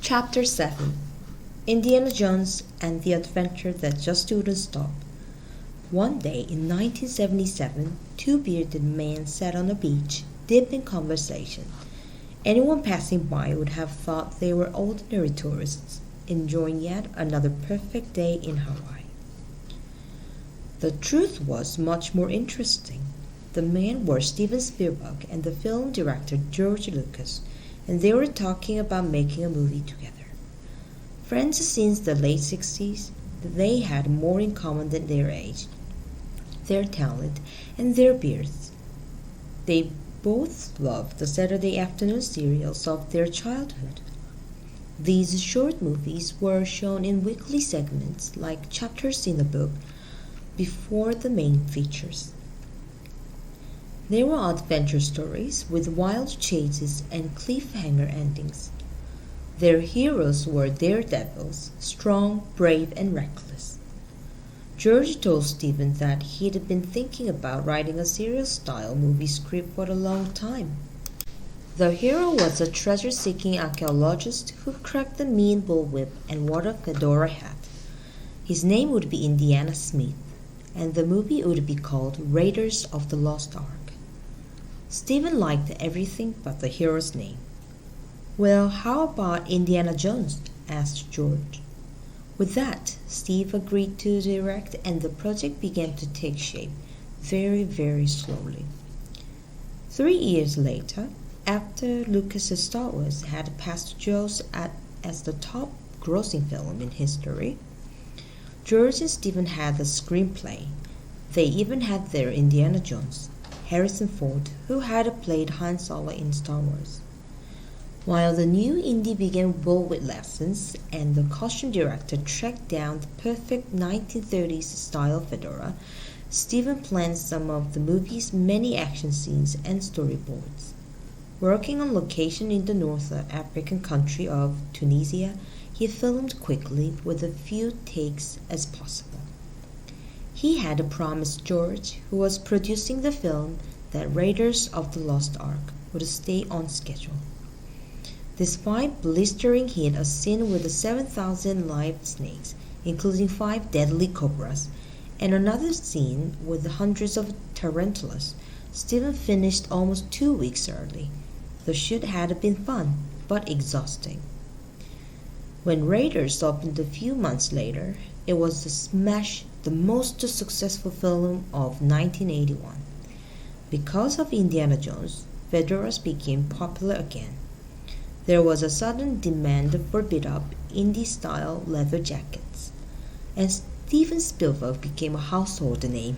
Chapter 7 Indiana Jones and the Adventure That Just Wouldn't Stop. One day in 1977, two bearded men sat on a beach, deep in conversation. Anyone passing by would have thought they were ordinary tourists, enjoying yet another perfect day in Hawaii. The truth was much more interesting. The men were Steven Spielberg and the film director George Lucas, and they were talking about making a movie together. Friends since the late 60s, they had more in common than their age, their talent, and their beards. They both loved the Saturday afternoon serials of their childhood. These short movies were shown in weekly segments like chapters in a book before the main features. They were adventure stories with wild chases and cliffhanger endings. Their heroes were daredevils, strong, brave, and reckless. George told Stephen that he'd been thinking about writing a serial-style movie script for a long time. The hero was a treasure-seeking archaeologist who cracked a mean bullwhip and wore a fedora hat. His name would be Indiana Smith, and the movie would be called Raiders of the Lost Ark. Stephen liked everything but the hero's name. "Well, how about Indiana Jones?" asked George. With that, Steve agreed to direct, and the project began to take shape, very, very slowly. 3 years later, after Lucas's Star Wars had passed Jaws as the top grossing film in history, George and Stephen had the screenplay. They even had their Indiana Jones, Harrison Ford, who had played Han Solo in Star Wars. While the new Indy began bullwhip lessons and the costume director tracked down the perfect 1930s style fedora, Stephen planned some of the movie's many action scenes and storyboards. Working on location in the North African country of Tunisia, he filmed quickly with as few takes as possible. He had promised George, who was producing the film, that Raiders of the Lost Ark would stay on schedule. Despite blistering heat, a scene with 7,000 live snakes, including 5 deadly cobras, and another scene with hundreds of tarantulas, Stephen finished almost 2 weeks early. The shoot had been fun, but exhausting. When Raiders opened a few months later, it was a smash, the most successful film of 1981. Because of Indiana Jones, fedoras became popular again. There was a sudden demand for beat-up, indie-style leather jackets, and Steven Spielberg became a household name.